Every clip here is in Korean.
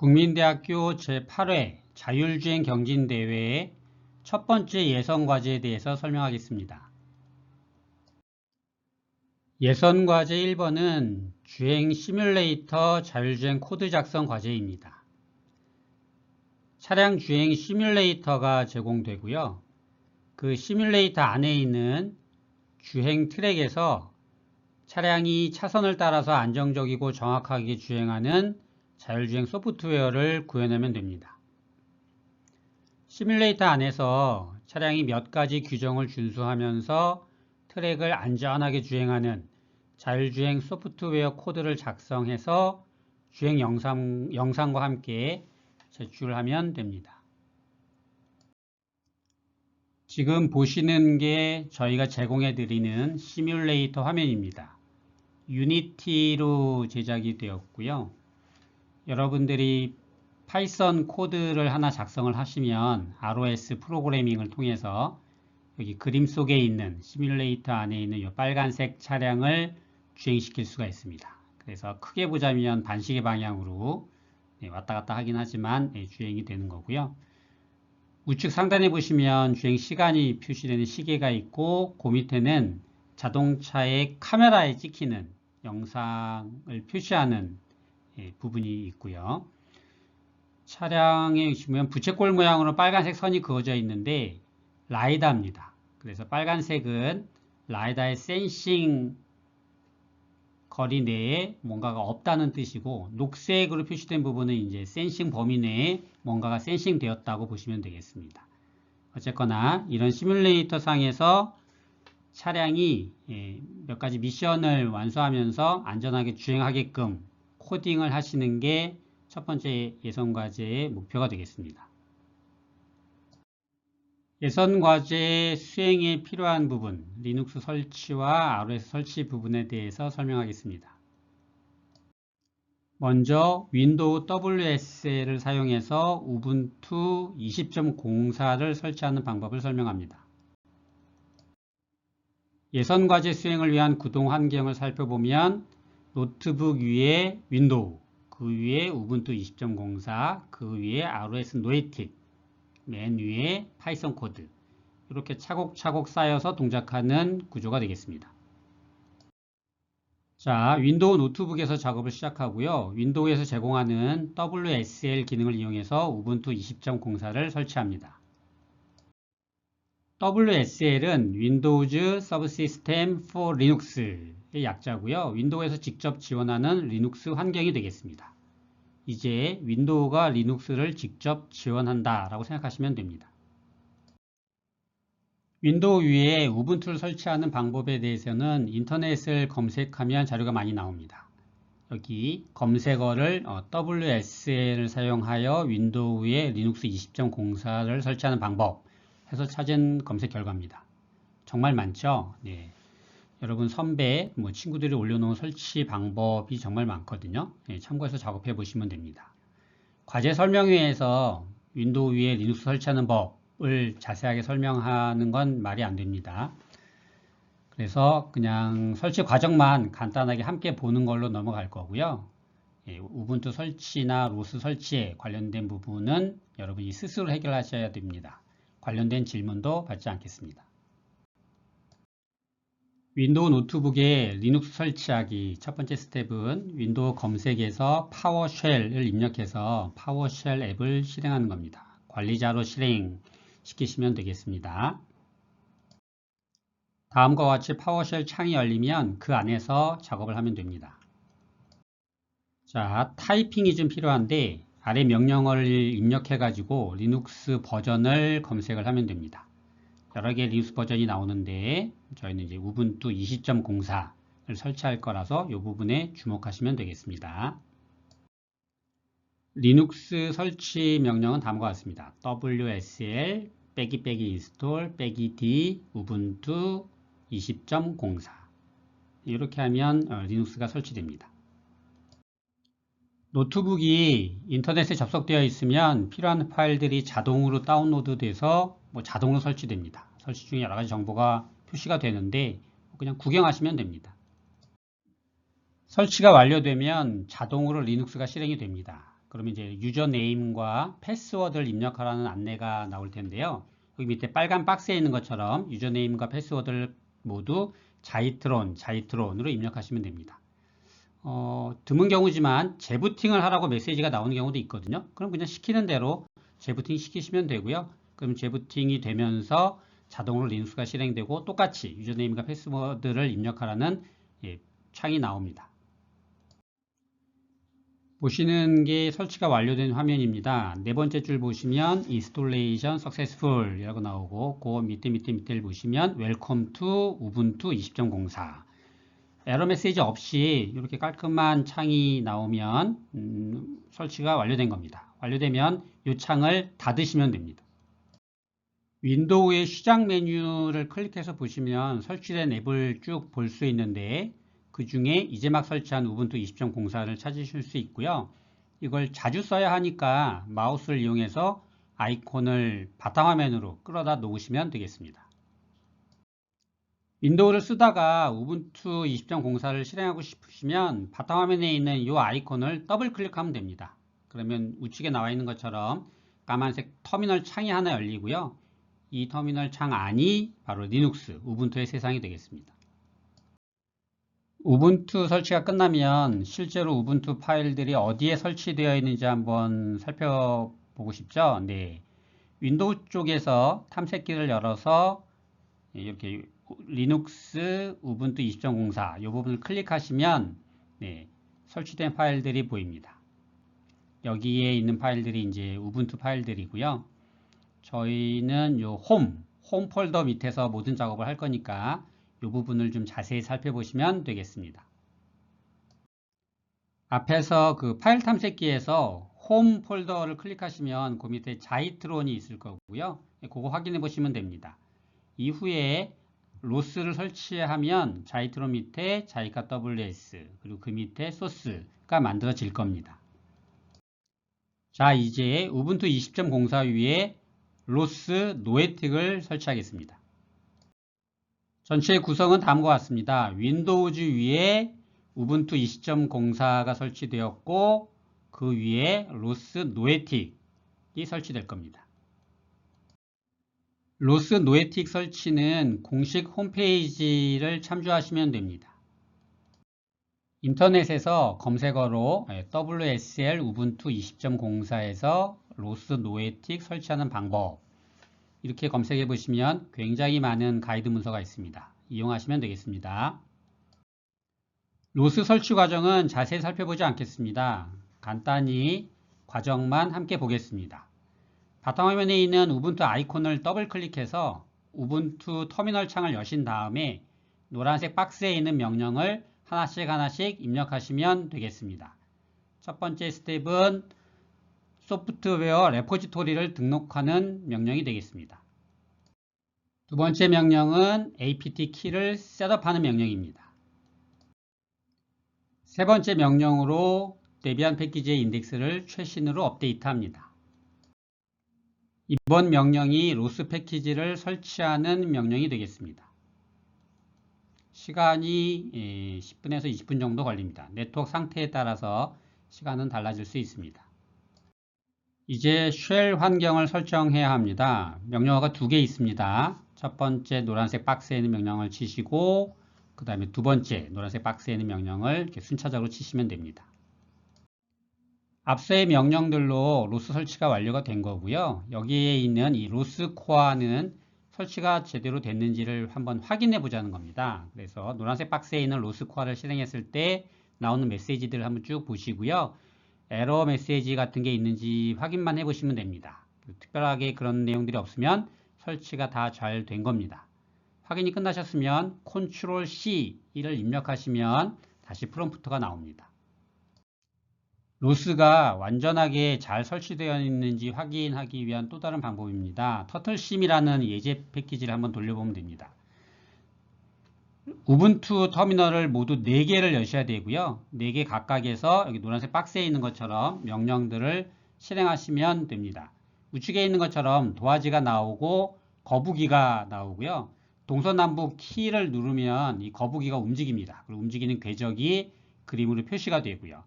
국민대학교 제8회 자율주행 경진대회의 첫 번째 예선과제에 대해서 설명하겠습니다. 예선과제 1번은 주행 시뮬레이터 자율주행 코드 작성 과제입니다. 차량 주행 시뮬레이터가 제공되고요. 그 시뮬레이터 안에 있는 주행 트랙에서 차량이 차선을 따라서 안정적이고 정확하게 주행하는 자율주행 소프트웨어를 구현하면 됩니다. 시뮬레이터 안에서 차량이 몇 가지 규정을 준수하면서 트랙을 안전하게 주행하는 자율주행 소프트웨어 코드를 작성해서 주행 영상과 함께 제출하면 됩니다. 지금 보시는 게 저희가 제공해 드리는 시뮬레이터 화면입니다. 유니티로 제작이 되었고요. 여러분들이 파이썬 코드를 하나 작성을 하시면 ROS 프로그래밍을 통해서 여기 그림 속에 있는 시뮬레이터 안에 있는 이 빨간색 차량을 주행시킬 수가 있습니다. 그래서 크게 보자면 반시계 방향으로 왔다 갔다 하긴 하지만 주행이 되는 거고요. 우측 상단에 보시면 주행 시간이 표시되는 시계가 있고 그 밑에는 자동차의 카메라에 찍히는 영상을 표시하는 부분이 있고요. 차량에 보시면 부채꼴 모양으로 빨간색 선이 그어져 있는데 라이다입니다. 그래서 빨간색은 라이다의 센싱 거리 내에 뭔가가 없다는 뜻이고, 녹색으로 표시된 부분은 이제 센싱 범위 내에 뭔가가 센싱 되었다고 보시면 되겠습니다. 어쨌거나 이런 시뮬레이터 상에서 차량이 몇 가지 미션을 완수하면서 안전하게 주행하게끔 코딩을 하시는 게 첫 번째 예선과제의 목표가 되겠습니다. 예선과제 수행에 필요한 부분, 리눅스 설치와 ROS 설치 부분에 대해서 설명하겠습니다. 먼저 윈도우 WSL을 사용해서 우분투 20.04를 설치하는 방법을 설명합니다. 예선과제 수행을 위한 구동 환경을 살펴보면 노트북 위에 윈도우, 그 위에 우분투 20.04, 그 위에 ROS 노에틱, 맨 위에 파이썬 코드, 이렇게 차곡차곡 쌓여서 동작하는 구조가 되겠습니다. 자, 윈도우 노트북에서 작업을 시작하고요. 윈도우에서 제공하는 WSL 기능을 이용해서 우분투 20.04를 설치합니다. WSL은 Windows Subsystem for Linux의 약자고요. 윈도우에서 직접 지원하는 리눅스 환경이 되겠습니다. 이제 윈도우가 리눅스를 직접 지원한다 라고 생각하시면 됩니다. 윈도우 위에 우분투를 설치하는 방법에 대해서는 인터넷을 검색하면 자료가 많이 나옵니다. 여기 검색어를 WSL을 사용하여 윈도우 위에 리눅스 20.04를 설치하는 방법 해서 찾은 검색 결과입니다. 정말 많죠? 네. 여러분 선배, 친구들이 올려놓은 설치 방법이 정말 많거든요. 참고해서 작업해 보시면 됩니다. 과제 설명회에서 윈도우 위에 리눅스 설치하는 법을 자세하게 설명하는 건 말이 안 됩니다. 그래서 그냥 설치 과정만 간단하게 함께 보는 걸로 넘어갈 거고요. 우분투 설치나 로스 설치에 관련된 부분은 여러분이 스스로 해결하셔야 됩니다. 관련된 질문도 받지 않겠습니다. 윈도우 노트북에 리눅스 설치하기 첫 번째 스텝은 윈도우 검색에서 파워쉘을 입력해서 파워쉘 앱을 실행하는 겁니다. 관리자로 실행시키시면 되겠습니다. 다음과 같이 파워쉘 창이 열리면 그 안에서 작업을 하면 됩니다. 자, 타이핑이 좀 필요한데 아래 명령어를 입력해 가지고 리눅스 버전을 검색을 하면 됩니다. 여러 개의 리눅스 버전이 나오는데 저희는 이제 우분투 20.04를 설치할 거라서 이 부분에 주목하시면 되겠습니다. 리눅스 설치 명령은 다음과 같습니다. WSL install -d 우분투 20.04 이렇게 하면 리눅스가 설치됩니다. 노트북이 인터넷에 접속되어 있으면 필요한 파일들이 자동으로 다운로드 돼서 자동으로 설치됩니다. 설치 중에 여러 가지 정보가 표시가 되는데 그냥 구경하시면 됩니다. 설치가 완료되면 자동으로 리눅스가 실행이 됩니다. 그러면 이제 유저네임과 패스워드를 입력하라는 안내가 나올 텐데요. 여기 밑에 빨간 박스에 있는 것처럼 유저네임과 패스워드를 모두 자이트론으로 입력하시면 됩니다. 드문 경우지만 재부팅을 하라고 메시지가 나오는 경우도 있거든요. 그럼 그냥 시키는 대로 재부팅 시키시면 되고요. 그럼 재부팅이 되면서 자동으로 리눅스가 실행되고 똑같이 유저네임과 패스워드를 입력하라는 창이 나옵니다. 보시는 게 설치가 완료된 화면입니다. 네 번째 줄 보시면 Installation Successful 이라고 나오고 그 밑에를 보시면 Welcome to 우분투 20.04 에러 메시지 없이 이렇게 깔끔한 창이 나오면 설치가 완료된 겁니다. 완료되면 이 창을 닫으시면 됩니다. 윈도우의 시작 메뉴를 클릭해서 보시면 설치된 앱을 쭉 볼 수 있는데 그 중에 이제 막 설치한 우분투 20.04를 찾으실 수 있고요. 이걸 자주 써야 하니까 마우스를 이용해서 아이콘을 바탕화면으로 끌어다 놓으시면 되겠습니다. 윈도우를 쓰다가 우분투 20.04를 실행하고 싶으시면 바탕화면에 있는 이 아이콘을 더블 클릭하면 됩니다. 그러면 우측에 나와 있는 것처럼 까만색 터미널 창이 하나 열리고요. 이 터미널 창 안이 바로 리눅스, 우분투의 세상이 되겠습니다. 우분투 설치가 끝나면 실제로 우분투 파일들이 어디에 설치되어 있는지 한번 살펴보고 싶죠? 네. 윈도우 쪽에서 탐색기를 열어서 이렇게 리눅스 우분투 20.04 이 부분을 클릭하시면 설치된 파일들이 보입니다. 여기에 있는 파일들이 이제 우분투 파일들이고요. 저희는 요 홈 폴더 밑에서 모든 작업을 할 거니까 이 부분을 좀 자세히 살펴보시면 되겠습니다. 앞에서 그 파일 탐색기에서 홈 폴더를 클릭하시면 그 밑에 자이트론이 있을 거고요. 그거 확인해 보시면 됩니다. 이후에 로스를 설치하면 자이트론 밑에 자이카 WS 그리고 그 밑에 소스가 만들어질 겁니다. 자, 이제 우분투 20.04 위에 로스 노에틱을 설치하겠습니다. 전체 구성은 다음과 같습니다. 윈도우즈 위에 우분투 20.04가 설치되었고 그 위에 로스 노에틱이 설치될 겁니다. 로스 노에틱 설치는 공식 홈페이지를 참조하시면 됩니다. 인터넷에서 검색어로 WSL 우분투 20.04에서 로스 노에틱 설치하는 방법 이렇게 검색해 보시면 굉장히 많은 가이드 문서가 있습니다. 이용하시면 되겠습니다. 로스 설치 과정은 자세히 살펴보지 않겠습니다. 간단히 과정만 함께 보겠습니다. 바탕화면에 있는 우분투 아이콘을 더블 클릭해서 우분투 터미널 창을 여신 다음에 노란색 박스에 있는 명령을 하나씩 입력하시면 되겠습니다. 첫 번째 스텝은 소프트웨어 레포지토리를 등록하는 명령이 되겠습니다. 두 번째 명령은 apt 키를 셋업하는 명령입니다. 세 번째 명령으로 데비안 패키지의 인덱스를 최신으로 업데이트합니다. 이번 명령이 로스 패키지를 설치하는 명령이 되겠습니다. 시간이 10분에서 20분 정도 걸립니다. 네트워크 상태에 따라서 시간은 달라질 수 있습니다. 이제 쉘 환경을 설정해야 합니다. 명령어가 두 개 있습니다. 첫 번째 노란색 박스에 있는 명령을 치시고 그 다음에 두 번째 노란색 박스에 있는 명령을 이렇게 순차적으로 치시면 됩니다. 앞서의 명령들로 로스 설치가 완료가 된 거고요. 여기에 있는 이 로스 코어는 설치가 제대로 됐는지를 한번 확인해 보자는 겁니다. 그래서 노란색 박스에 있는 로스 코어를 실행했을 때 나오는 메시지들을 한번 쭉 보시고요. 에러 메시지 같은 게 있는지 확인만 해 보시면 됩니다. 특별하게 그런 내용들이 없으면 설치가 다 잘 된 겁니다. 확인이 끝나셨으면 Ctrl C를 입력하시면 다시 프롬프트가 나옵니다. 로스가 완전하게 잘 설치되어 있는지 확인하기 위한 또 다른 방법입니다. 터틀심이라는 예제 패키지를 한번 돌려보면 됩니다. 우분투 터미널을 모두 4개를 여셔야 되고요. 4개 각각에서 여기 노란색 박스에 있는 것처럼 명령들을 실행하시면 됩니다. 우측에 있는 것처럼 도화지가 나오고 거북이가 나오고요. 동서남북 키를 누르면 이 거북이가 움직입니다. 그리고 움직이는 궤적이 그림으로 표시가 되고요.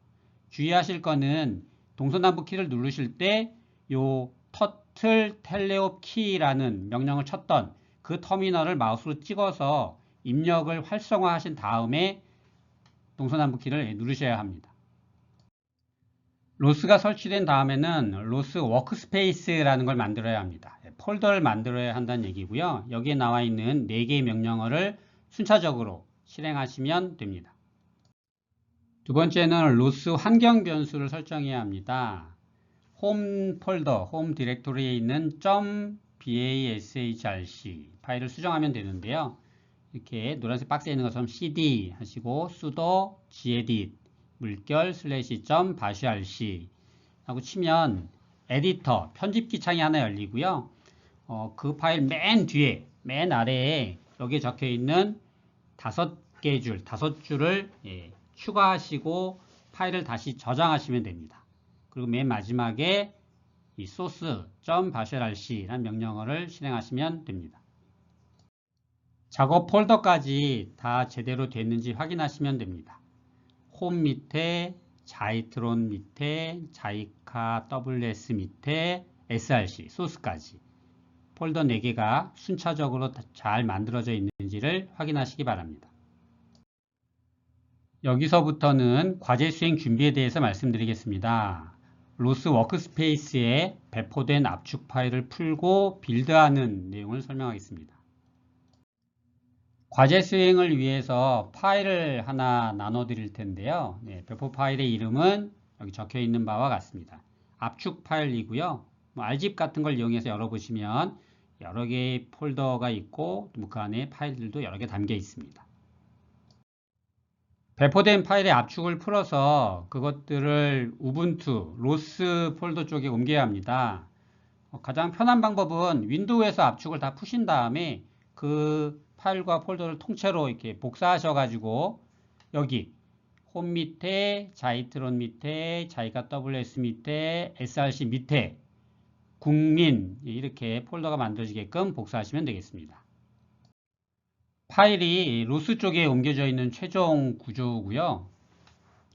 주의하실 거는 동서남북 키를 누르실 때 요 터틀 텔레옵 키라는 명령을 쳤던 그 터미널을 마우스로 찍어서 입력을 활성화하신 다음에 동서남북 키를 누르셔야 합니다. 로스가 설치된 다음에는 로스 워크스페이스라는 걸 만들어야 합니다. 폴더를 만들어야 한다는 얘기고요. 여기에 나와 있는 4개의 명령어를 순차적으로 실행하시면 됩니다. 두 번째는 로스 환경 변수를 설정해야 합니다. 홈 폴더, 홈 디렉토리에 있는 .bashrc 파일을 수정하면 되는데요. 이렇게 노란색 박스에 있는 것처럼 cd 하시고 sudo gedit 물결 /bashrc 하고 치면 에디터, 편집기 창이 하나 열리고요. 그 파일 맨 뒤에, 맨 아래에 여기에 적혀 있는 5줄을 추가하시고 파일을 다시 저장하시면 됩니다. 그리고 맨 마지막에 이 source.bashrc라는 명령어를 실행하시면 됩니다. 작업 폴더까지 다 제대로 됐는지 확인하시면 됩니다. 홈 밑에 자이트론 밑에 자이카 WS 밑에 src 소스까지 폴더 4개가 순차적으로 잘 만들어져 있는지를 확인하시기 바랍니다. 여기서부터는 과제 수행 준비에 대해서 말씀드리겠습니다. 로스 워크스페이스에 배포된 압축 파일을 풀고 빌드하는 내용을 설명하겠습니다. 과제 수행을 위해서 파일을 하나 나눠 드릴 텐데요. 배포 파일의 이름은 여기 적혀 있는 바와 같습니다. 압축 파일이고요. Rzip 같은 걸 이용해서 열어보시면 여러 개의 폴더가 있고 그 안에 파일들도 여러 개 담겨 있습니다. 배포된 파일의 압축을 풀어서 그것들을 우분투, 로스 폴더 쪽에 옮겨야 합니다. 가장 편한 방법은 윈도우에서 압축을 다 푸신 다음에 그 파일과 폴더를 통째로 이렇게 복사하셔가지고 여기 홈 밑에, 자이트론 밑에, 자이카 WS 밑에, src 밑에 국민 이렇게 폴더가 만들어지게끔 복사하시면 되겠습니다. 파일이 로스 쪽에 옮겨져 있는 최종 구조고요.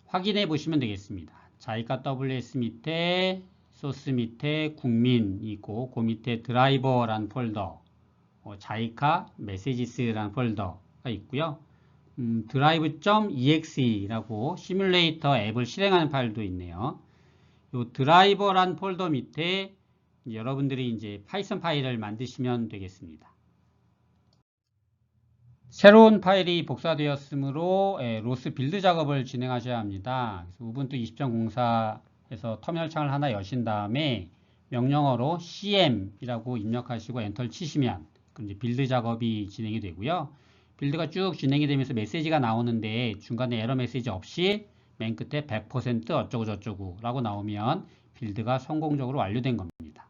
확인해 보시면 되겠습니다. 자이카 WS 밑에 소스 밑에 국민이 있고 그 밑에 드라이버라는 폴더 자이카 메시지스라는 폴더가 있고요. drive.exe라고 시뮬레이터 앱을 실행하는 파일도 있네요. 이 드라이버란 폴더 밑에 여러분들이 이제 파이썬 파일을 만드시면 되겠습니다. 새로운 파일이 복사되었으므로 로스 빌드 작업을 진행하셔야 합니다. 그래서 우분투 20.04에서 터미널 창을 하나 여신 다음에 명령어로 cm이라고 입력하시고 엔터를 치시면 이제 빌드 작업이 진행이 되고요. 빌드가 쭉 진행이 되면서 메시지가 나오는데 중간에 에러 메시지 없이 맨 끝에 100% 어쩌고 저쩌고 라고 나오면 빌드가 성공적으로 완료된 겁니다.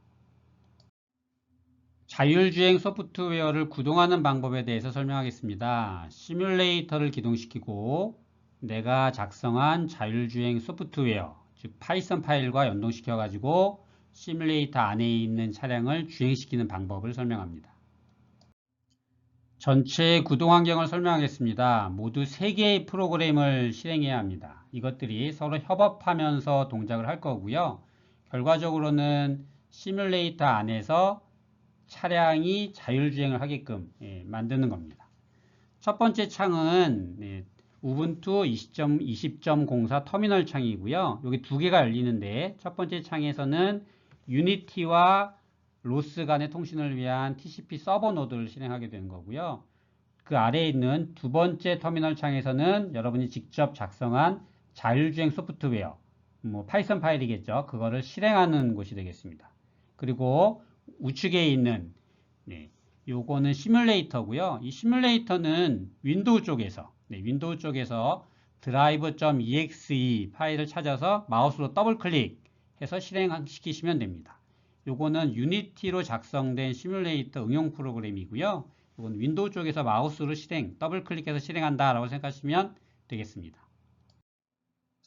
자율주행 소프트웨어를 구동하는 방법에 대해서 설명하겠습니다. 시뮬레이터를 기동시키고 내가 작성한 자율주행 소프트웨어, 즉 파이썬 파일과 연동시켜 가지고 시뮬레이터 안에 있는 차량을 주행시키는 방법을 설명합니다. 전체 구동 환경을 설명하겠습니다. 모두 3개의 프로그램을 실행해야 합니다. 이것들이 서로 협업하면서 동작을 할 거고요. 결과적으로는 시뮬레이터 안에서 차량이 자율주행을 하게끔 만드는 겁니다. 첫 번째 창은 우분투 20.04 터미널 창이고요. 여기 2개가 열리는데 첫 번째 창에서는 유니티와 로스 간의 통신을 위한 TCP 서버 노드를 실행하게 되는 거고요. 그 아래에 있는 두 번째 터미널 창에서는 여러분이 직접 작성한 자율주행 소프트웨어, 파이썬 파일이겠죠. 그거를 실행하는 곳이 되겠습니다. 그리고 우측에 있는 요거는 시뮬레이터고요. 이 시뮬레이터는 윈도우 쪽에서 drive.exe 파일을 찾아서 마우스로 더블 클릭해서 실행시키시면 됩니다. 요거는 유니티로 작성된 시뮬레이터 응용 프로그램이고요. 요건 윈도우 쪽에서 마우스로 더블 클릭해서 실행한다라고 생각하시면 되겠습니다.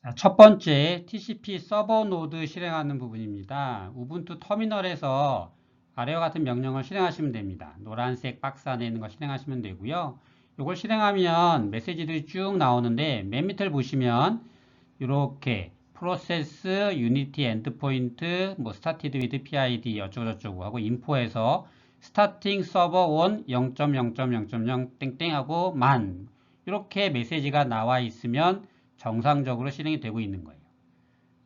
자, 첫 번째 TCP 서버 노드 실행하는 부분입니다. 우분투 터미널에서 아래와 같은 명령을 실행하시면 됩니다. 노란색 박스 안에 있는 거 실행하시면 되고요. 이걸 실행하면 메시지들이 쭉 나오는데 맨 밑을 보시면 이렇게 프로세스, 유니티 엔드포인트, 뭐 스타티드 위드 PID 어쩌고저쩌고 하고 인포에서 스타팅 서버 온 0.0.0.0 땡땡 하고 만 이렇게 메시지가 나와 있으면 정상적으로 실행이 되고 있는 거예요.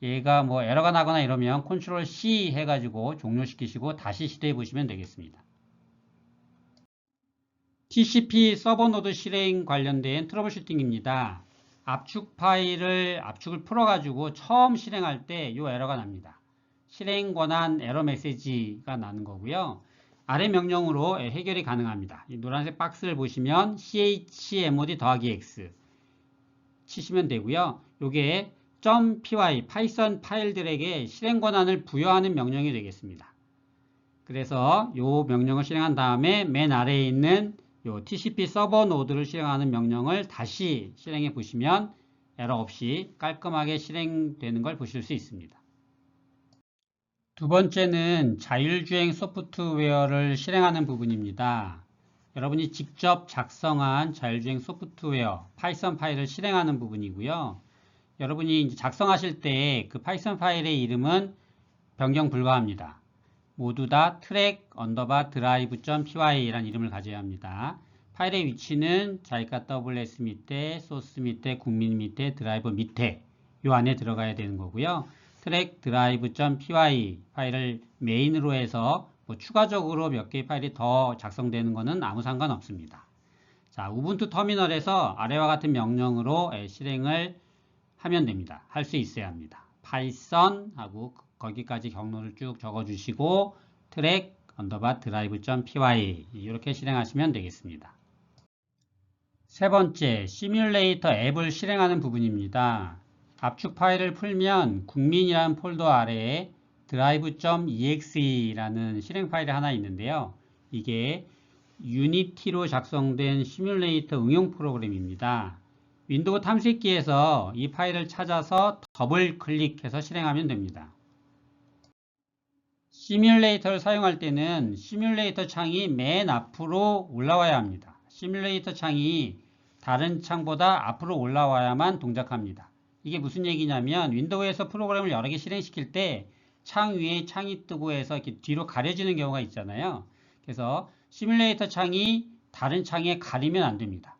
얘가 뭐 에러가 나거나 이러면 컨트롤 C 해가지고 종료시키시고 다시 시도해 보시면 되겠습니다. TCP 서버 노드 실행 관련된 트러블 슈팅입니다. 압축을 풀어가지고 처음 실행할 때 이 에러가 납니다. 실행 권한 에러 메시지가 나는 거고요. 아래 명령으로 해결이 가능합니다. 이 노란색 박스를 보시면 chmod 더하기 x 치시면 되고요. 요게 .py 파이썬 파일들에게 실행 권한을 부여하는 명령이 되겠습니다. 그래서 요 명령을 실행한 다음에 맨 아래에 있는 요 TCP 서버 노드를 실행하는 명령을 다시 실행해 보시면 에러 없이 깔끔하게 실행되는 걸 보실 수 있습니다. 두 번째는 자율주행 소프트웨어를 실행하는 부분입니다. 여러분이 직접 작성한 자율주행 소프트웨어 파이썬 파일을 실행하는 부분이고요. 여러분이 이제 작성하실 때 그 파이썬 파일의 이름은 변경 불가합니다. 모두 다 트랙 언더바 drive.py라는 이름을 가져야 합니다. 파일의 위치는 자기가 WS 밑에, 소스 밑에, 국민 밑에, 드라이브 밑에 요 안에 들어가야 되는 거고요. 트랙 drive.py 파일을 메인으로 해서 뭐 추가적으로 몇 개의 파일이 더 작성되는 것은 아무 상관없습니다. 자, 우분투 터미널에서 아래와 같은 명령으로 실행을 하면 됩니다. 할 수 있어야 합니다. 파이썬 하고 거기까지 경로를 쭉 적어주시고 트랙 언더바 drive.py 이렇게 실행하시면 되겠습니다. 세 번째, 시뮬레이터 앱을 실행하는 부분입니다. 압축 파일을 풀면 국민이라는 폴더 아래에 drive.exe라는 실행 파일이 하나 있는데요. 이게 유니티로 작성된 시뮬레이터 응용 프로그램입니다. 윈도우 탐색기에서 이 파일을 찾아서 더블 클릭해서 실행하면 됩니다. 시뮬레이터를 사용할 때는 시뮬레이터 창이 맨 앞으로 올라와야 합니다. 시뮬레이터 창이 다른 창보다 앞으로 올라와야만 동작합니다. 이게 무슨 얘기냐면 윈도우에서 프로그램을 여러 개 실행시킬 때 창 위에 창이 뜨고 해서 이렇게 뒤로 가려지는 경우가 있잖아요. 그래서 시뮬레이터 창이 다른 창에 가리면 안 됩니다.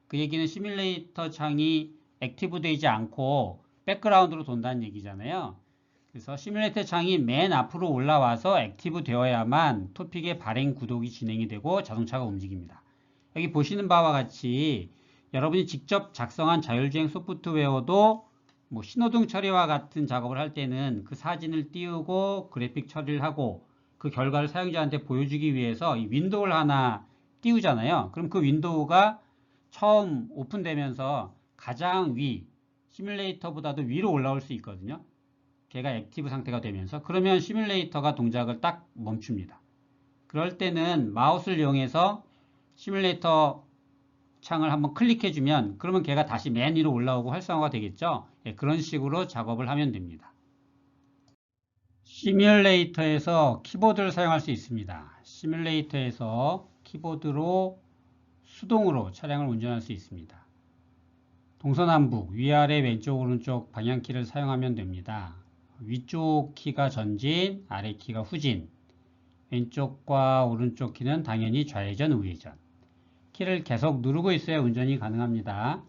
그 얘기는 시뮬레이터 창이 액티브 되지 않고 백그라운드로 돈다는 얘기잖아요. 그래서 시뮬레이터 창이 맨 앞으로 올라와서 액티브 되어야만 토픽의 발행 구독이 진행이 되고 자동차가 움직입니다. 여기 보시는 바와 같이 여러분이 직접 작성한 자율주행 소프트웨어도 뭐 신호등 처리와 같은 작업을 할 때는 그 사진을 띄우고 그래픽 처리를 하고 그 결과를 사용자한테 보여주기 위해서 이 윈도우를 하나 띄우잖아요. 그럼 그 윈도우가 처음 오픈되면서 가장 위, 시뮬레이터보다도 위로 올라올 수 있거든요. 걔가 액티브 상태가 되면서 그러면 시뮬레이터가 동작을 딱 멈춥니다. 그럴 때는 마우스를 이용해서 시뮬레이터 창을 한번 클릭해주면 그러면 걔가 다시 맨 위로 올라오고 활성화가 되겠죠. 예, 그런 식으로 작업을 하면 됩니다. 시뮬레이터에서 키보드를 사용할 수 있습니다. 시뮬레이터에서 키보드로 수동으로 차량을 운전할 수 있습니다. 동서남북, 위아래, 왼쪽, 오른쪽 방향키를 사용하면 됩니다. 위쪽 키가 전진, 아래 키가 후진, 왼쪽과 오른쪽 키는 당연히 좌회전, 우회전. 키를 계속 누르고 있어야 운전이 가능합니다.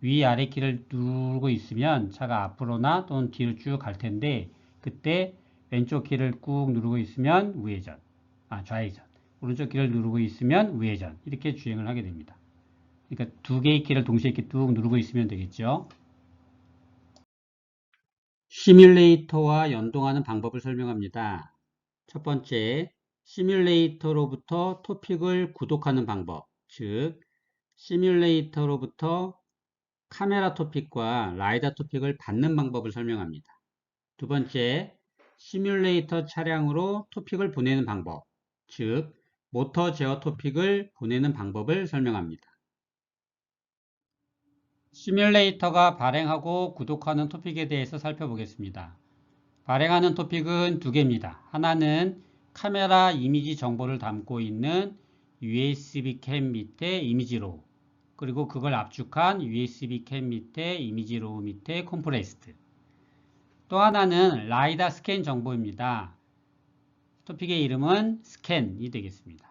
위아래 키를 누르고 있으면 차가 앞으로나 또는 뒤로 쭉 갈 텐데 그때 왼쪽 키를 꾹 누르고 있으면 좌회전. 오른쪽 키를 누르고 있으면 우회전. 이렇게 주행을 하게 됩니다. 그러니까 두 개의 키를 동시에 이렇게 뚝 누르고 있으면 되겠죠. 시뮬레이터와 연동하는 방법을 설명합니다. 첫 번째, 시뮬레이터로부터 토픽을 구독하는 방법, 즉 시뮬레이터로부터 카메라 토픽과 라이다 토픽을 받는 방법을 설명합니다. 두 번째, 시뮬레이터 차량으로 토픽을 보내는 방법, 즉 모터 제어 토픽을 보내는 방법을 설명합니다. 시뮬레이터가 발행하고 구독하는 토픽에 대해서 살펴보겠습니다. 발행하는 토픽은 두 개입니다. 하나는 카메라 이미지 정보를 담고 있는 USB 캠 밑에 이미지 로우, 그리고 그걸 압축한 USB 캠 밑에 이미지 로우 밑에 컴프레스드. 또 하나는 라이다 스캔 정보입니다. 토픽의 이름은 스캔이 되겠습니다.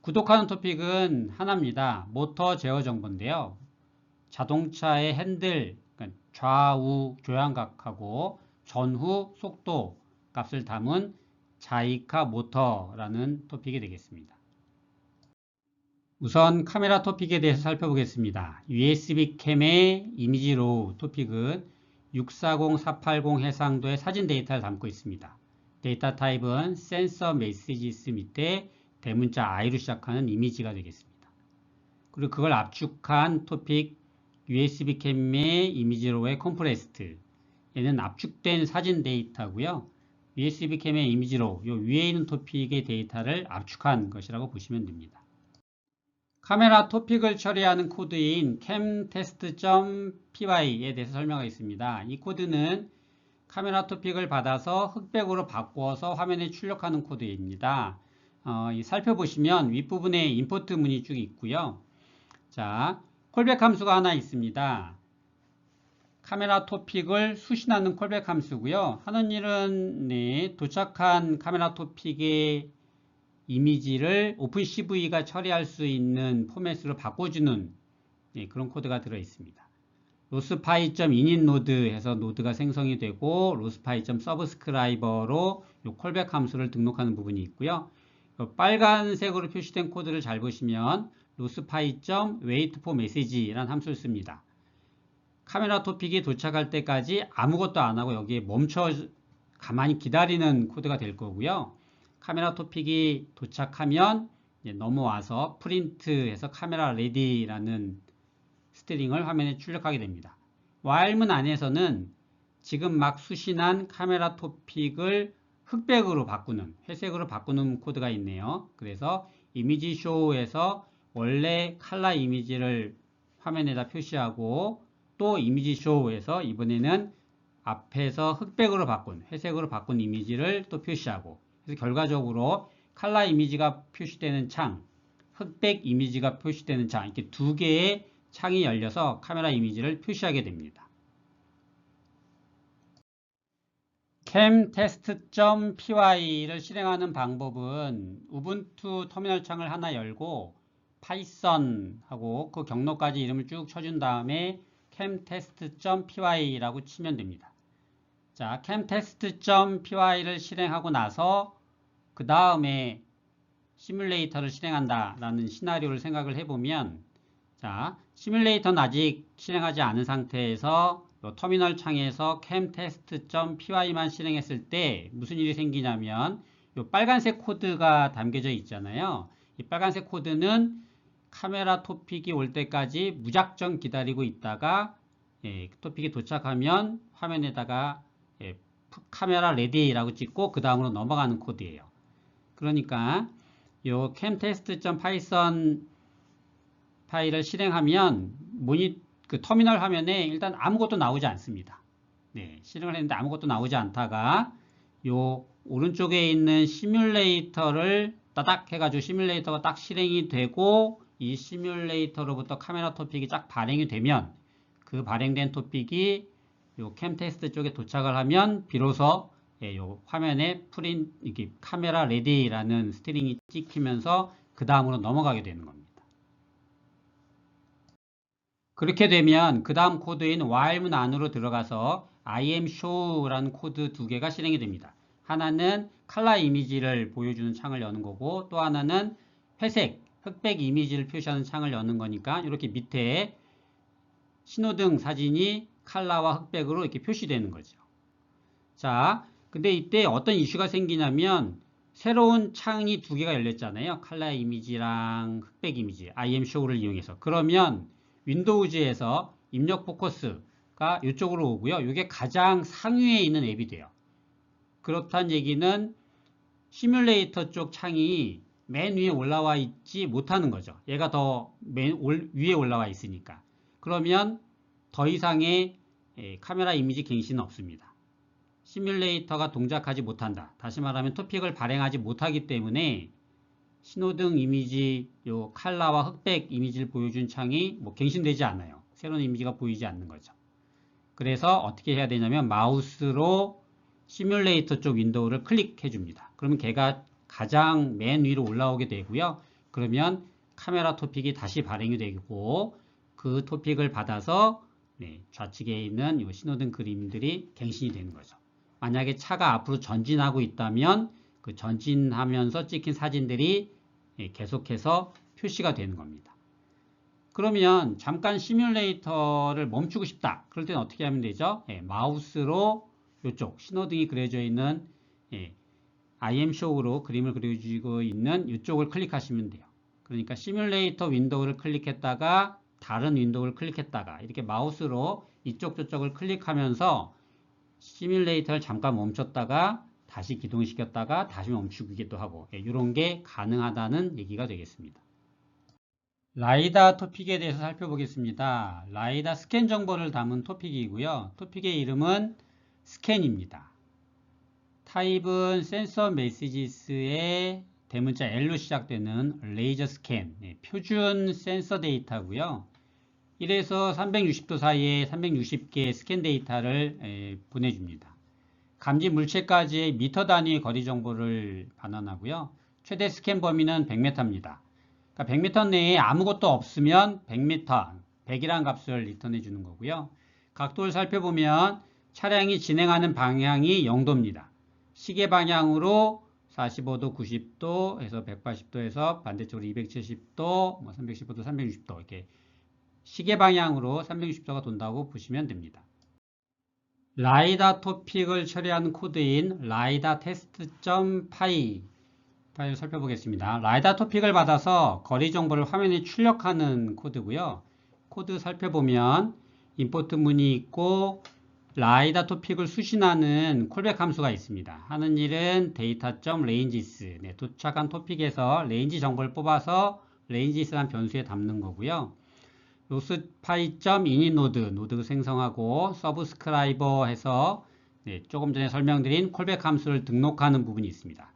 구독하는 토픽은 하나입니다. 모터 제어 정보인데요. 자동차의 핸들, 그러니까 좌우 조향각하고 전후 속도 값을 담은 자이카 모터라는 토픽이 되겠습니다. 우선 카메라 토픽에 대해서 살펴보겠습니다. USB 캠의 이미지 로우 토픽은 640-480 해상도의 사진 데이터를 담고 있습니다. 데이터 타입은 센서 메시지스 밑에 대문자 I로 시작하는 이미지가 되겠습니다. 그리고 그걸 압축한 토픽 USB 캠의 이미지 로우의 컴프레스트. 얘는 압축된 사진 데이터고요. USB 캠의 이미지 로우, 요 위에 있는 토픽의 데이터를 압축한 것이라고 보시면 됩니다. 카메라 토픽을 처리하는 코드인 camtest.py에 대해서 설명하겠습니다. 이 코드는 카메라 토픽을 받아서 흑백으로 바꾸어서 화면에 출력하는 코드입니다. 살펴보시면 윗부분에 임포트 문이 쭉 있고요. 자, 콜백 함수가 하나 있습니다. 카메라 토픽을 수신하는 콜백 함수고요. 하는 일은 도착한 카메라 토픽의 이미지를 오픈CV가 처리할 수 있는 포맷으로 바꿔주는 그런 코드가 들어 있습니다. lossPy.init 해서 노드가 생성이 되고 lossPy.subscriber로 이 콜백 함수를 등록하는 부분이 있고요. 빨간색으로 표시된 코드를 잘 보시면 lossPy.waitForMessage라는 함수를 씁니다. 카메라 토픽이 도착할 때까지 아무것도 안 하고 여기에 멈춰 가만히 기다리는 코드가 될 거고요. 카메라 토픽이 도착하면 넘어와서 프린트해서 카메라 레디라는 스트링을 화면에 출력하게 됩니다. while문 안에서는 지금 막 수신한 카메라 토픽을 흑백으로 바꾸는, 회색으로 바꾸는 코드가 있네요. 그래서 이미지 show에서 원래 컬러 이미지를 화면에다 표시하고 또 이미지 show에서 이번에는 앞에서 흑백으로 바꾼, 회색으로 바꾼 이미지를 또 표시하고, 그래서 결과적으로 컬러 이미지가 표시되는 창, 흑백 이미지가 표시되는 창, 이렇게 두 개의 창이 열려서 카메라 이미지를 표시하게 됩니다. camtest.py를 실행하는 방법은 우분투 터미널 창을 하나 열고 파이썬하고 그 경로까지 이름을 쭉 쳐준 다음에 camtest.py라고 치면 됩니다. 자, camtest.py를 실행하고 나서 그 다음에 시뮬레이터를 실행한다라는 시나리오를 생각을 해보면, 자, 시뮬레이터는 아직 실행하지 않은 상태에서 터미널 창에서 camtest.py만 실행했을 때 무슨 일이 생기냐면 이 빨간색 코드가 담겨져 있잖아요. 이 빨간색 코드는 카메라 토픽이 올 때까지 무작정 기다리고 있다가 토픽이 도착하면 화면에다가 카메라 레디라고 찍고 그 다음으로 넘어가는 코드예요. 그러니까 이 camtest.python 파일을 실행하면 그 터미널 화면에 일단 아무것도 나오지 않습니다. 실행을 했는데 아무것도 나오지 않다가 요 오른쪽에 있는 시뮬레이터를 따닥 해가지고 시뮬레이터가 딱 실행이 되고 이 시뮬레이터로부터 카메라 토픽이 쫙 발행이 되면 그 발행된 토픽이 요 캠테스트 쪽에 도착을 하면 비로소 요 화면에 이렇게 카메라 레디라는 스트링이 찍히면서 그 다음으로 넘어가게 되는 겁니다. 그렇게 되면 그 다음 코드인 while문 안으로 들어가서 imshow라는 코드 두 개가 실행이 됩니다. 하나는 컬러 이미지를 보여주는 창을 여는 거고 또 하나는 회색, 흑백 이미지를 표시하는 창을 여는 거니까 이렇게 밑에 신호등 사진이 컬러와 흑백으로 이렇게 표시되는 거죠. 자, 근데 이때 어떤 이슈가 생기냐면 새로운 창이 두 개가 열렸잖아요. 컬러 이미지랑 흑백 이미지, imshow를 이용해서. 그러면 윈도우즈에서 입력 포커스가 이쪽으로 오고요. 이게 가장 상위에 있는 앱이 돼요. 그렇다는 얘기는 시뮬레이터 쪽 창이 맨 위에 올라와 있지 못하는 거죠. 얘가 더 맨 위에 올라와 있으니까. 그러면 더 이상의 카메라 이미지 갱신은 없습니다. 시뮬레이터가 동작하지 못한다. 다시 말하면 토픽을 발행하지 못하기 때문에 신호등 이미지, 요 컬러와 흑백 이미지를 보여준 창이 갱신되지 않아요. 새로운 이미지가 보이지 않는 거죠. 그래서 어떻게 해야 되냐면 마우스로 시뮬레이터 쪽 윈도우를 클릭해 줍니다. 그러면 걔가 가장 맨 위로 올라오게 되고요. 그러면 카메라 토픽이 다시 발행이 되고 그 토픽을 받아서 좌측에 있는 이 신호등 그림들이 갱신이 되는 거죠. 만약에 차가 앞으로 전진하고 있다면 그 전진하면서 찍힌 사진들이 계속해서 표시가 되는 겁니다. 그러면 잠깐 시뮬레이터를 멈추고 싶다. 그럴 때는 어떻게 하면 되죠? 마우스로 이쪽 신호등이 그려져 있는 IMshow로 그림을 그려주고 있는 이쪽을 클릭하시면 돼요. 그러니까 시뮬레이터 윈도우를 클릭했다가 다른 윈도우를 클릭했다가 이렇게 마우스로 이쪽 저쪽을 클릭하면서 시뮬레이터를 잠깐 멈췄다가 다시 기동시켰다가 다시 멈추기도 하고 이런 게 가능하다는 얘기가 되겠습니다. 라이다 토픽에 대해서 살펴보겠습니다. 라이다 스캔 정보를 담은 토픽이고요. 토픽의 이름은 스캔입니다. 타입은 센서 메시지스의 대문자 L로 시작되는 레이저 스캔, 표준 센서 데이터고요. 1에서 360도 사이에 360개의 스캔 데이터를 보내줍니다. 감지 물체까지의 미터 단위의 거리 정보를 반환하고요. 최대 스캔 범위는 100m입니다. 그러니까 100m 내에 아무것도 없으면 100m, 100이라는 값을 리턴해 주는 거고요. 각도를 살펴보면 차량이 진행하는 방향이 0도입니다. 시계 방향으로 45도, 90도 해서 180도에서 반대쪽으로 270도, 315도, 360도 이렇게 시계 방향으로 360도가 돈다고 보시면 됩니다. 라이다 토픽을 처리하는 코드인 라이다 테스트.py 파일을 살펴보겠습니다. 라이다 토픽을 받아서 거리 정보를 화면에 출력하는 코드고요. 코드 살펴보면 임포트 문이 있고 라이다 토픽을 수신하는 콜백 함수가 있습니다. 하는 일은 data.ranges 도착한 토픽에서 레인지 정보를 뽑아서 ranges라는 변수에 담는 거고요. losspi.init 노드 생성하고 subscriber 해서 조금 전에 설명드린 콜백 함수를 등록하는 부분이 있습니다.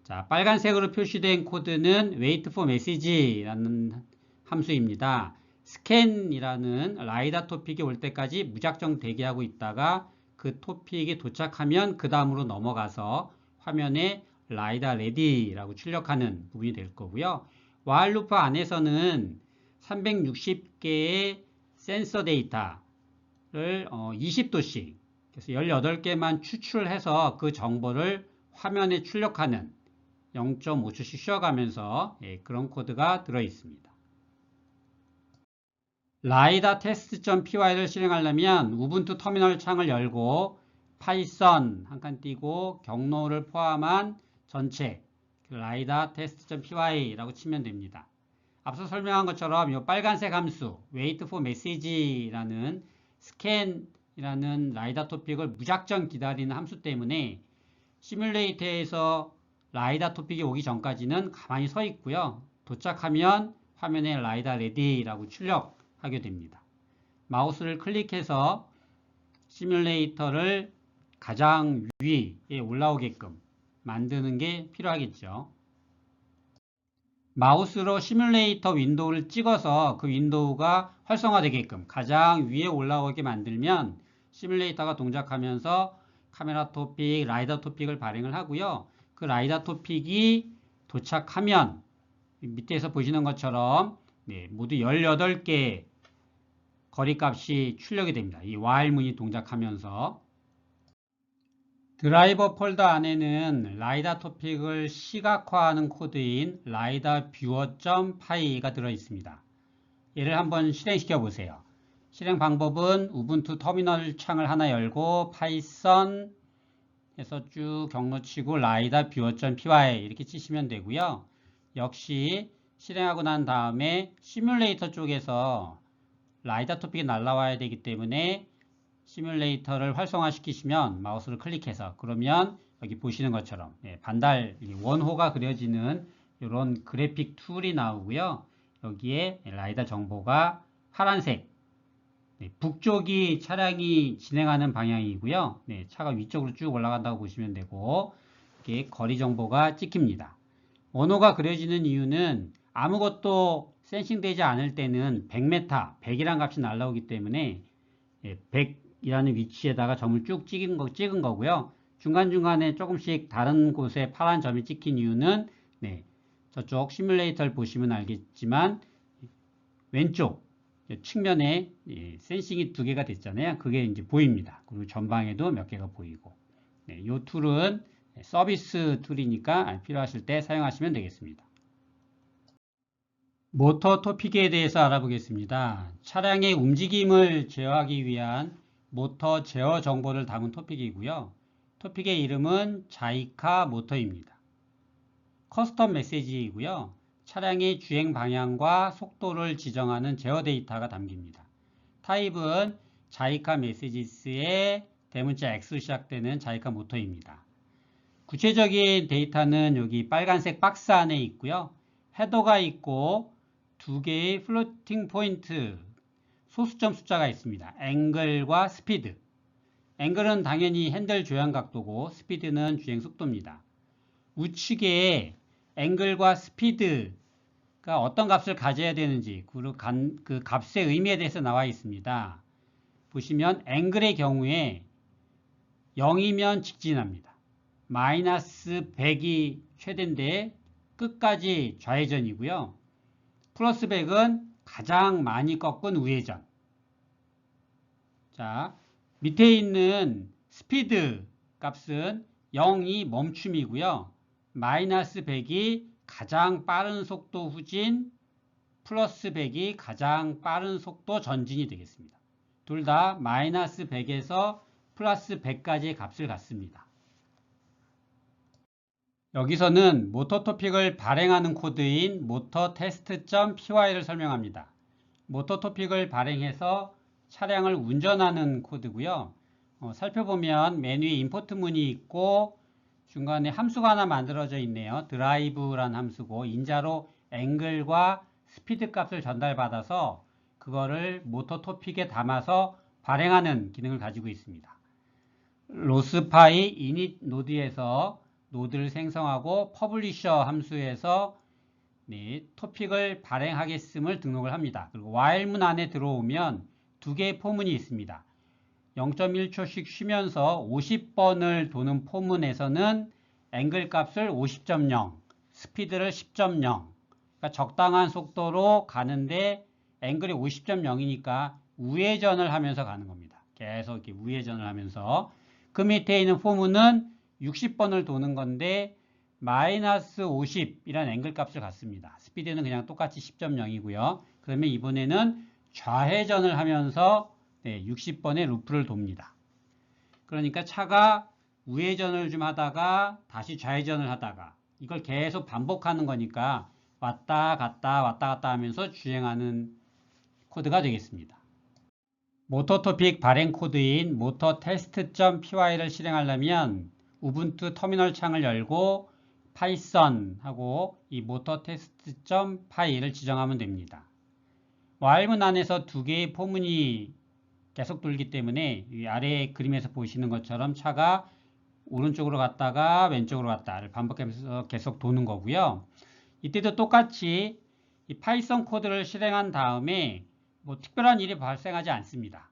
자, 빨간색으로 표시된 코드는 wait for message라는 함수입니다. 스캔이라는 라이다 토픽이 올 때까지 무작정 대기하고 있다가 그 토픽이 도착하면 그 다음으로 넘어가서 화면에 라이다 ready라고 출력하는 부분이 될 거고요. while 루프 안에서는 360개의 센서 데이터를 20도씩 그래서 18개만 추출해서 그 정보를 화면에 출력하는 0.5초씩 쉬어가면서 그런 코드가 들어 있습니다. 라이다 테스트.py를 실행하려면 우분투 터미널 창을 열고 파이썬 한 칸 띄고 경로를 포함한 전체 라이다 테스트.py라고 치면 됩니다. 앞서 설명한 것처럼 이 빨간색 함수 wait for message라는 scan이라는 라이다 토픽을 무작정 기다리는 함수 때문에 시뮬레이터에서 라이다 토픽이 오기 전까지는 가만히 서 있고요. 도착하면 화면에 라이다 ready라고 출력하게 됩니다. 마우스를 클릭해서 시뮬레이터를 가장 위에 올라오게끔 만드는 게 필요하겠죠. 마우스로 시뮬레이터 윈도우를 찍어서 그 윈도우가 활성화되게끔 가장 위에 올라오게 만들면 시뮬레이터가 동작하면서 카메라 토픽, 라이다 토픽을 발행을 하고요. 그 라이다 토픽이 도착하면 밑에서 보시는 것처럼 모두 18개 거리값이 출력이 됩니다. 이 while 문이 동작하면서 드라이버 폴더 안에는 라이다 토픽을 시각화하는 코드인 라이다 뷰어.py가 들어 있습니다. 얘를 한번 실행시켜 보세요. 실행 방법은 우분투 터미널 창을 하나 열고 파이썬 해서 쭉 경로 치고 라이다 뷰어.py 이렇게 치시면 되고요. 역시 실행하고 난 다음에 시뮬레이터 쪽에서 라이다 토픽이 날라와야 되기 때문에 시뮬레이터를 활성화시키시면 마우스를 클릭해서 그러면 여기 보시는 것처럼 반달 원호가 그려지는 이런 그래픽 툴이 나오고요. 여기에 라이다 정보가 파란색 북쪽이 차량이 진행하는 방향이고요. 차가 위쪽으로 쭉 올라간다고 보시면 되고 이렇게 거리 정보가 찍힙니다. 원호가 그려지는 이유는 아무것도 센싱되지 않을 때는 100m, 100이라는 값이 날라오기 때문에 100 이라는 위치에다가 점을 쭉 찍은 거고요. 중간중간에 조금씩 다른 곳에 파란 점이 찍힌 이유는 네, 저쪽 시뮬레이터를 보시면 알겠지만 왼쪽 측면에 센싱이 두 개가 됐잖아요. 그게 이제 보입니다. 그리고 전방에도 몇 개가 보이고 네, 이 툴은 서비스 툴이니까 필요하실 때 사용하시면 되겠습니다. 모터 토픽에 대해서 알아보겠습니다. 차량의 움직임을 제어하기 위한 모터 제어 정보를 담은 토픽이고요. 토픽의 이름은 자이카 모터입니다. 커스텀 메시지이고요. 차량의 주행 방향과 속도를 지정하는 제어 데이터가 담깁니다. 타입은 자이카 메시지스의 대문자 X로 시작되는 자이카 모터입니다. 구체적인 데이터는 여기 빨간색 박스 안에 있고요. 헤더가 있고 두 개의 플로팅 포인트 소수점 숫자가 있습니다. 앵글과 스피드. 앵글은 당연히 핸들 조향 각도고 스피드는 주행 속도입니다. 우측에 앵글과 스피드가 어떤 값을 가져야 되는지 그리고 그 값의 의미에 대해서 나와 있습니다. 보시면 앵글의 경우에 0이면 직진합니다. 마이너스 100이 최대인데 끝까지 좌회전이고요. 플러스 100은 가장 많이 꺾은 우회전. 자, 밑에 있는 스피드 값은 0이 멈춤이고요. 마이너스 100이 가장 빠른 속도 후진, 플러스 100이 가장 빠른 속도 전진이 되겠습니다. 둘 다 마이너스 100에서 플러스 100까지의 값을 갖습니다. 여기서는 모터 토픽을 발행하는 코드인 motortest.py를 설명합니다. 모터 토픽을 발행해서 차량을 운전하는 코드고요. 살펴보면 메뉴에 임포트 문이 있고 중간에 함수가 하나 만들어져 있네요. 드라이브란 함수고 인자로 앵글과 스피드 값을 전달받아서 그거를 모터 토픽에 담아서 발행하는 기능을 가지고 있습니다. 로스파이 init 노드에서 노드를 생성하고 퍼블리셔 함수에서 토픽을 발행하겠음을 등록을 합니다. 그리고 while문 안에 들어오면 두 개의 포문이 있습니다. 0.1초씩 쉬면서 50번을 도는 포문에서는 앵글 값을 50.0, 스피드를 10.0, 그러니까 적당한 속도로 가는데 앵글이 50.0이니까 우회전을 하면서 가는 겁니다. 계속 이렇게 우회전을 하면서 그 밑에 있는 포문은 60번을 도는 건데 마이너스 50이라는 앵글 값을 갖습니다. 스피드는 그냥 똑같이 10.0이고요. 그러면 이번에는 좌회전을 하면서 60번의 루프를 돕니다. 그러니까 차가 우회전을 좀 하다가 다시 좌회전을 하다가 이걸 계속 반복하는 거니까 왔다 갔다 왔다 갔다 하면서 주행하는 코드가 되겠습니다. 모터 토픽 발행 코드인 motortest.py를 실행하려면 우분투 터미널 창을 열고 파이썬 하고 이 motortest.py를 지정하면 됩니다. while문 안에서 두 개의 포문이 계속 돌기 때문에 이 아래 그림에서 보시는 것처럼 차가 오른쪽으로 갔다가 왼쪽으로 갔다를 반복하면서 계속 도는 거고요. 이때도 똑같이 이 파이썬 코드를 실행한 다음에 뭐 특별한 일이 발생하지 않습니다.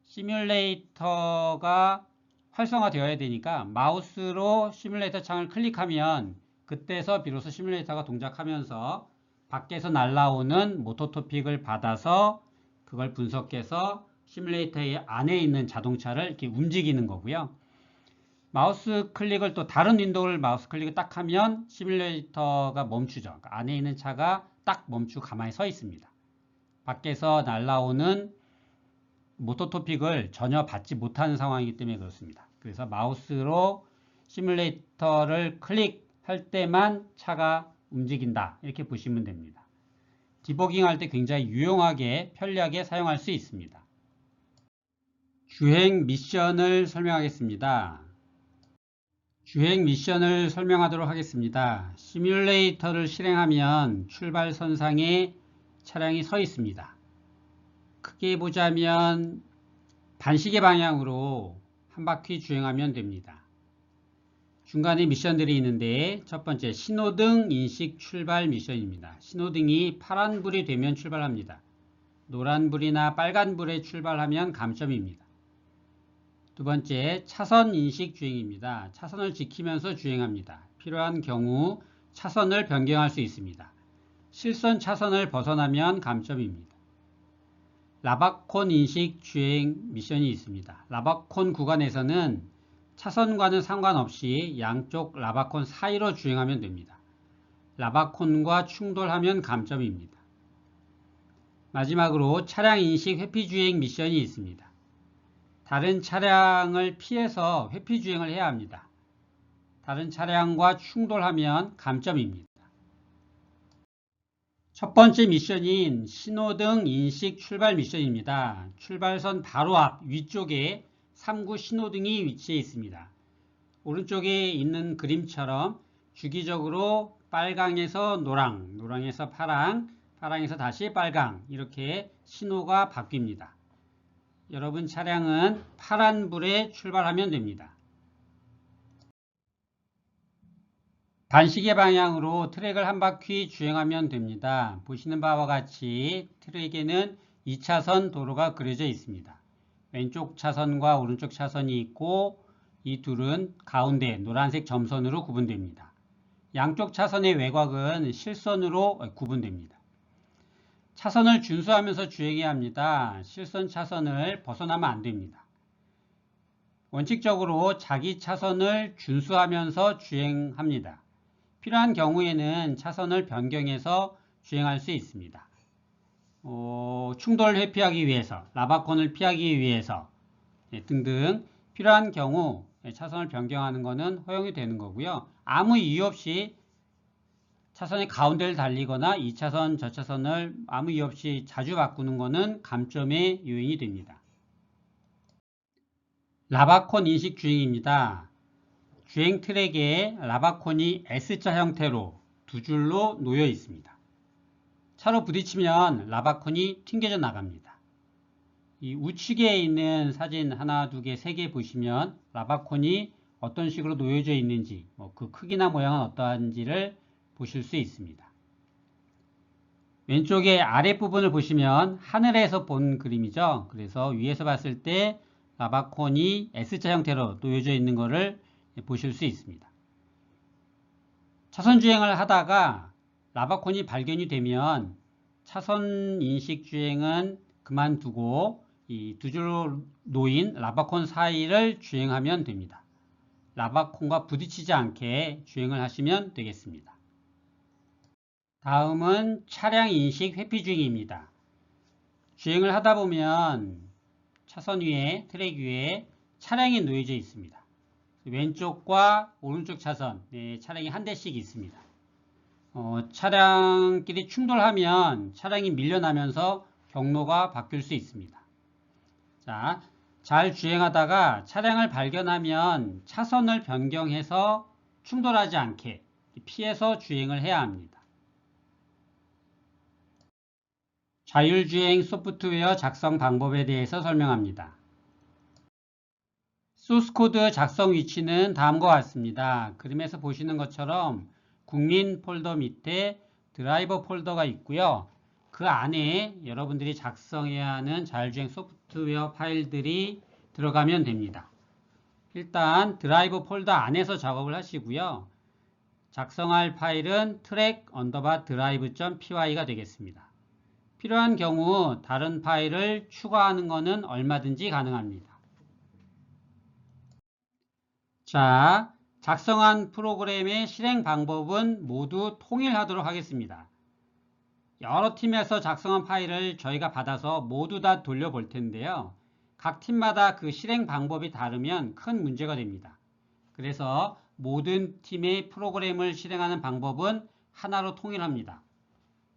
시뮬레이터가 활성화되어야 되니까 마우스로 시뮬레이터 창을 클릭하면 그때서 비로소 시뮬레이터가 동작하면서 밖에서 날라오는 모터 토픽을 받아서 그걸 분석해서 시뮬레이터 안에 있는 자동차를 이렇게 움직이는 거고요. 마우스 클릭을 또 다른 윈도우를 마우스 클릭을 딱 하면 시뮬레이터가 멈추죠. 그러니까 안에 있는 차가 딱 멈추고 가만히 서 있습니다. 밖에서 날라오는 모터 토픽을 전혀 받지 못하는 상황이기 때문에 그렇습니다. 그래서 마우스로 시뮬레이터를 클릭할 때만 차가 움직인다. 이렇게 보시면 됩니다. 디버깅 할 때 굉장히 유용하게 편리하게 사용할 수 있습니다. 주행 미션을 설명하겠습니다. 주행 미션을 설명하도록 하겠습니다. 시뮬레이터를 실행하면 출발선상에 차량이 서 있습니다. 크게 보자면 반시계 방향으로 한 바퀴 주행하면 됩니다. 중간에 미션들이 있는데 첫 번째 신호등 인식 출발 미션입니다. 신호등이 파란불이 되면 출발합니다. 노란불이나 빨간불에 출발하면 감점입니다. 두 번째, 차선 인식 주행입니다. 차선을 지키면서 주행합니다. 필요한 경우 차선을 변경할 수 있습니다. 실선 차선을 벗어나면 감점입니다. 라바콘 인식 주행 미션이 있습니다. 라바콘 구간에서는 차선과는 상관없이 양쪽 라바콘 사이로 주행하면 됩니다. 라바콘과 충돌하면 감점입니다. 마지막으로 차량 인식 회피 주행 미션이 있습니다. 다른 차량을 피해서 회피 주행을 해야 합니다. 다른 차량과 충돌하면 감점입니다. 첫 번째 미션인 신호등 인식 출발 미션입니다. 출발선 바로 앞 위쪽에 3구 신호등이 위치해 있습니다. 오른쪽에 있는 그림처럼 주기적으로 빨강에서 노랑, 노랑에서 파랑, 파랑에서 다시 빨강 이렇게 신호가 바뀝니다. 여러분 차량은 파란불에 출발하면 됩니다. 반시계 방향으로 트랙을 한 바퀴 주행하면 됩니다. 보시는 바와 같이 트랙에는 2차선 도로가 그려져 있습니다. 왼쪽 차선과 오른쪽 차선이 있고 이 둘은 가운데 노란색 점선으로 구분됩니다. 양쪽 차선의 외곽은 실선으로 구분됩니다. 차선을 준수하면서 주행해야 합니다. 실선 차선을 벗어나면 안 됩니다. 원칙적으로 자기 차선을 준수하면서 주행합니다. 필요한 경우에는 차선을 변경해서 주행할 수 있습니다. 충돌 회피하기 위해서, 라바콘을 피하기 위해서 등등 필요한 경우 차선을 변경하는 것은 허용이 되는 거고요. 아무 이유 없이 차선의 가운데를 달리거나 2차선, 저차선을 아무 이유 없이 자주 바꾸는 것은 감점의 요인이 됩니다. 라바콘 인식 주행입니다. 주행 트랙에 라바콘이 S자 형태로 두 줄로 놓여 있습니다. 차로 부딪히면 라바콘이 튕겨져 나갑니다. 이 우측에 있는 사진 하나, 두 개, 세 개 보시면 라바콘이 어떤 식으로 놓여져 있는지, 그 크기나 모양은 어떠한지를 보실 수 있습니다. 왼쪽에 아랫부분을 보시면 하늘에서 본 그림이죠. 그래서 위에서 봤을 때 라바콘이 S자 형태로 놓여져 있는 것을 보실 수 있습니다. 차선 주행을 하다가 라바콘이 발견이 되면 차선 인식 주행은 그만두고 이 두 줄로 놓인 라바콘 사이를 주행하면 됩니다. 라바콘과 부딪히지 않게 주행을 하시면 되겠습니다. 다음은 차량 인식 회피 주행입니다. 주행을 하다 보면 차선 위에, 트랙 위에 차량이 놓여져 있습니다. 왼쪽과 오른쪽 차선, 차량이 한 대씩 있습니다. 차량끼리 충돌하면 차량이 밀려나면서 경로가 바뀔 수 있습니다. 자, 잘 주행하다가 차량을 발견하면 차선을 변경해서 충돌하지 않게 피해서 주행을 해야 합니다. 자율주행 소프트웨어 작성 방법에 대해서 설명합니다. 소스코드 작성 위치는 다음과 같습니다. 그림에서 보시는 것처럼 국민 폴더 밑에 드라이버 폴더가 있고요. 그 안에 여러분들이 작성해야 하는 자율주행 소프트웨어 파일들이 들어가면 됩니다. 일단 드라이버 폴더 안에서 작업을 하시고요. 작성할 파일은 track_drive.py가 되겠습니다. 필요한 경우 다른 파일을 추가하는 것은 얼마든지 가능합니다. 자, 작성한 프로그램의 실행 방법은 모두 통일하도록 하겠습니다. 여러 팀에서 작성한 파일을 저희가 받아서 모두 다 돌려볼 텐데요. 각 팀마다 그 실행 방법이 다르면 큰 문제가 됩니다. 그래서 모든 팀의 프로그램을 실행하는 방법은 하나로 통일합니다.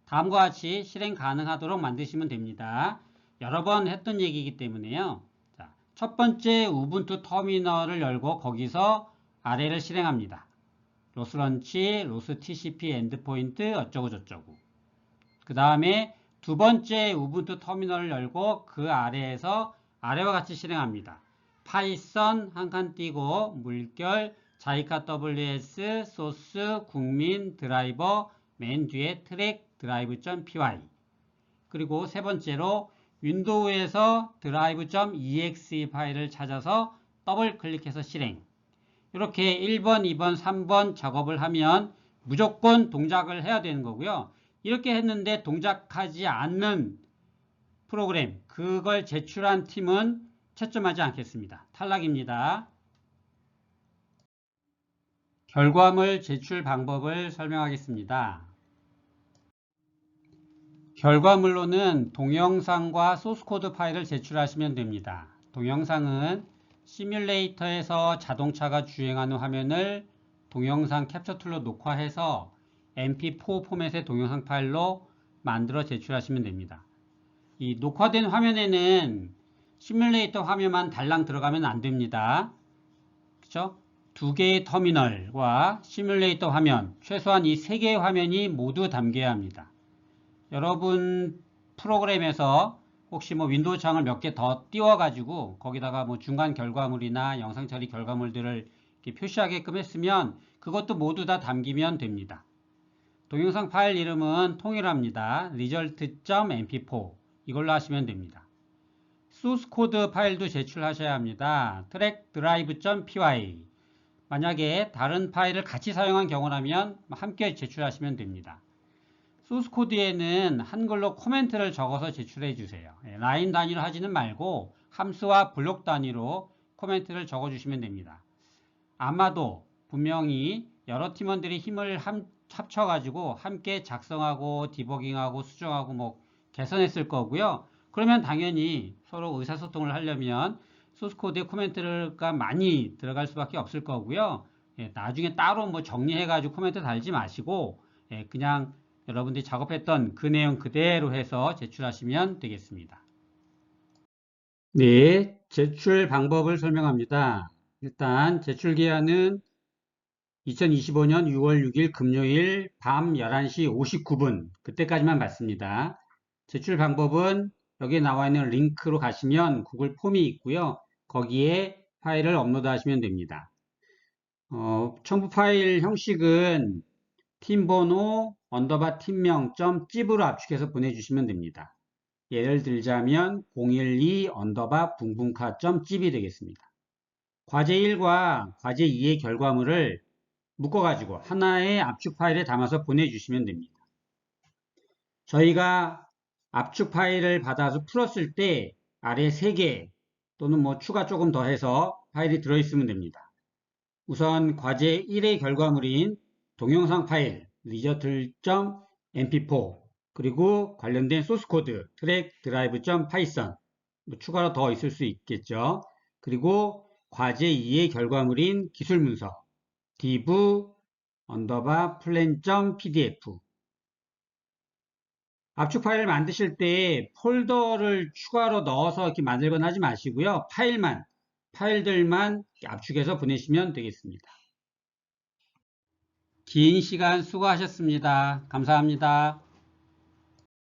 다음과 같이 실행 가능하도록 만드시면 됩니다. 여러 번 했던 얘기이기 때문에요. 자, 첫 번째 우분투 터미널을 열고 거기서 아래를 실행합니다. 로스런치, 로스TCP 엔드포인트 어쩌고 저쩌고. 그 다음에 두 번째 우분투 터미널을 열고 그 아래에서 아래와 같이 실행합니다. 파이썬 한 칸 띄고 물결 자이카 WS 소스 국민 드라이버 맨 뒤에 트랙 drive.py 그리고 세 번째로 윈도우에서 drive.exe 파일을 찾아서 더블 클릭해서 실행. 이렇게 1번, 2번, 3번 작업을 하면 무조건 동작을 해야 되는 거고요. 이렇게 했는데 동작하지 않는 프로그램, 그걸 제출한 팀은 채점하지 않겠습니다. 탈락입니다. 결과물 제출 방법을 설명하겠습니다. 결과물로는 동영상과 소스코드 파일을 제출하시면 됩니다. 동영상은 시뮬레이터에서 자동차가 주행하는 화면을 동영상 캡처 툴로 녹화해서 mp4 포맷의 동영상 파일로 만들어 제출하시면 됩니다. 이 녹화된 화면에는 시뮬레이터 화면만 달랑 들어가면 안 됩니다. 그렇죠? 두 개의 터미널과 시뮬레이터 화면, 최소한 이 세 개의 화면이 모두 담겨야 합니다. 여러분 프로그램에서 혹시 뭐 윈도우 창을 몇 개 더 띄워가지고 거기다가 뭐 중간 결과물이나 영상 처리 결과물들을 이렇게 표시하게끔 했으면 그것도 모두 다 담기면 됩니다. 동영상 파일 이름은 통일합니다. result.mp4 이걸로 하시면 됩니다. 소스 코드 파일도 제출하셔야 합니다. trackdrive.py 만약에 다른 파일을 같이 사용한 경우라면 함께 제출하시면 됩니다. 소스 코드에는 한글로 코멘트를 적어서 제출해 주세요. 라인 단위로 하지는 말고 함수와 블록 단위로 코멘트를 적어 주시면 됩니다. 아마도 분명히 여러 팀원들이 힘을 합쳐가지고 함께 작성하고 디버깅하고 수정하고 뭐 개선했을 거고요. 그러면 당연히 서로 의사소통을 하려면 소스코드에 코멘트가 많이 들어갈 수밖에 없을 거고요. 나중에 따로 뭐 정리해가지고 코멘트 달지 마시고 그냥 여러분들이 작업했던 그 내용 그대로 해서 제출하시면 되겠습니다. 네, 제출 방법을 설명합니다. 일단 제출 기한은 2025년 6월 6일 금요일 밤 11시 59분 그때까지만 받습니다. 제출 방법은 여기에 나와 있는 링크로 가시면 구글 폼이 있고요. 거기에 파일을 업로드 하시면 됩니다. 첨부 파일 형식은 팀번호 언더바 팀명 .zip으로 압축해서 보내주시면 됩니다. 예를 들자면 012 언더바 붕붕카 .zip이 되겠습니다. 과제 1과 과제 2의 결과물을 묶어가지고 하나의 압축 파일에 담아서 보내주시면 됩니다. 저희가 압축 파일을 받아서 풀었을 때 아래 3개 또는 뭐 추가 조금 더 해서 파일이 들어있으면 됩니다. 우선 과제 1의 결과물인 동영상 파일 result.mp4 그리고 관련된 소스코드 trackdrive.python 뭐 추가로 더 있을 수 있겠죠. 그리고 과제 2의 결과물인 기술 문서 div 언더바 plan.pdf 압축 파일을 만드실 때 폴더를 추가로 넣어서 이렇게 만들거나 하지 마시고요. 파일들만 압축해서 보내시면 되겠습니다. 긴 시간 수고하셨습니다. 감사합니다.